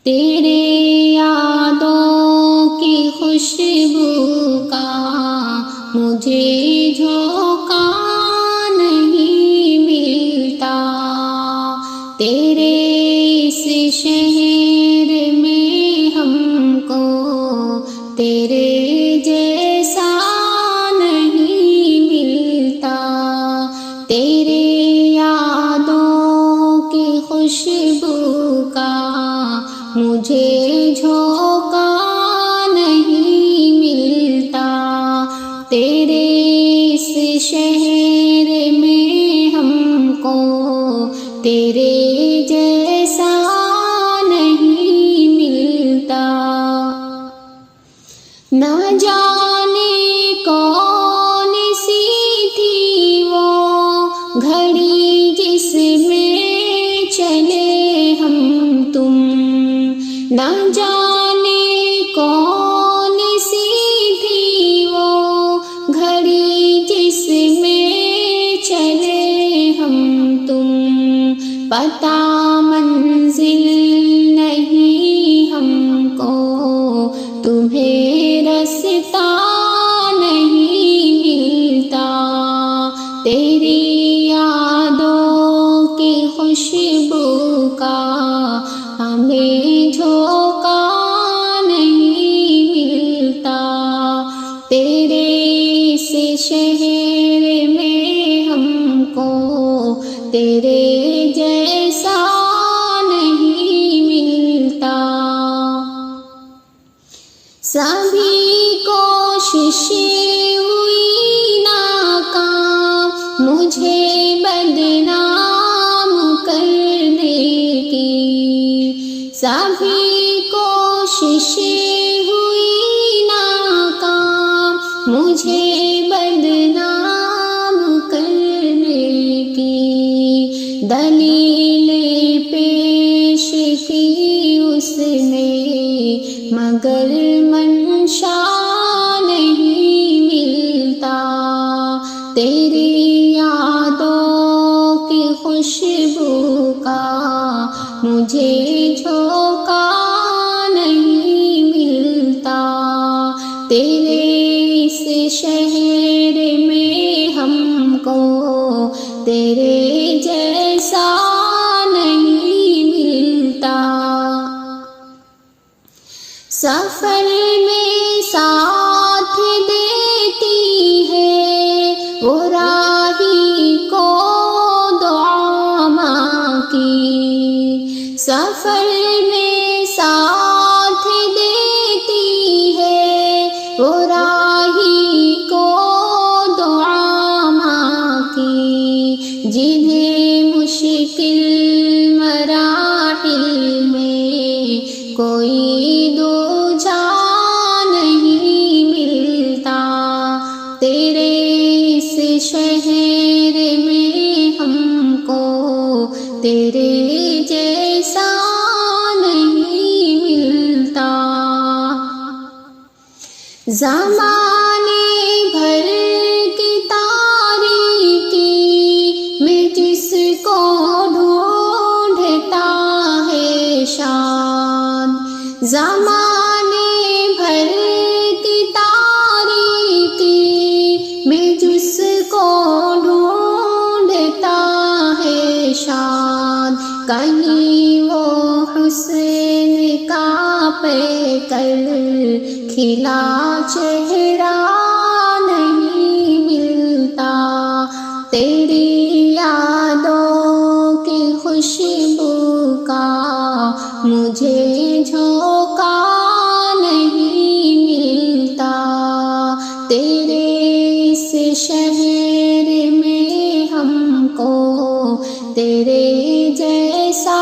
تیرے یادوں کی خوشبو کا مجھے جھونکا نہیں ملتا، تیرے اس شہر میں ہم کو تیرے جیسا نہیں ملتا، تیرے یادوں کی خوشبو کا مجھے جھونکا نہیں ملتا، تیرے اس شہر میں ہم کو تیرے جیسا نہیں ملتا، نہ جانے کون سی تھی وہ گھڑی جس میں چلے ہم تم، نہ جانے کون سی تھی وہ گھڑی جس میں چلے ہم تم، پتہ منزل نہیں ہم کو تمہیں رستہ نہیں ملتا، تیری یادوں کی خوشبو کا ہمیں جھونکا نہیں ملتا، تیرے اس شہر میں ہم کو تیرے جیسا نہیں ملتا، سبھی کوشش ہوئی ناکام مجھے بدنام کرنے کی، سبھی کوشش ہوئی ناکام مجھے بدنام کرنے کی، دلیل پیش کی اس نے مگر منشا نہیں ملتا، تیری یادوں کی خوشبو کا مجھے جھونکا نہیں ملتا، تیرے اس شہر میں ہم کو تیرے جیسا نہیں ملتا، سفر میں ساتھ دیتی ہے وہ راہی کو دعا ماں کی، سفر میں ساتھ دیتی ہے وہ راہی کو دعا ماں کی، جنہیں مشکل مراحل میں کوئی دوجا نہیں ملتا، تیرے اس شہر میں ہم کو تیرے جیسا نہیں ملتا، زمانے بھر کی تاریکی میں جس کو ڈھونڈتا ہے شاد، زمانے بھر کی تاریکی میں جس کو ڈھونڈتا ہے شاد، کہیں وہ حسن کا پیکر کھلا چہرہ نہیں ملتا، تیری یادوں کی خوشبو کا مجھے جھونکا نہیں ملتا، تیرے اس شہر میں ہم کو تیرے جیسا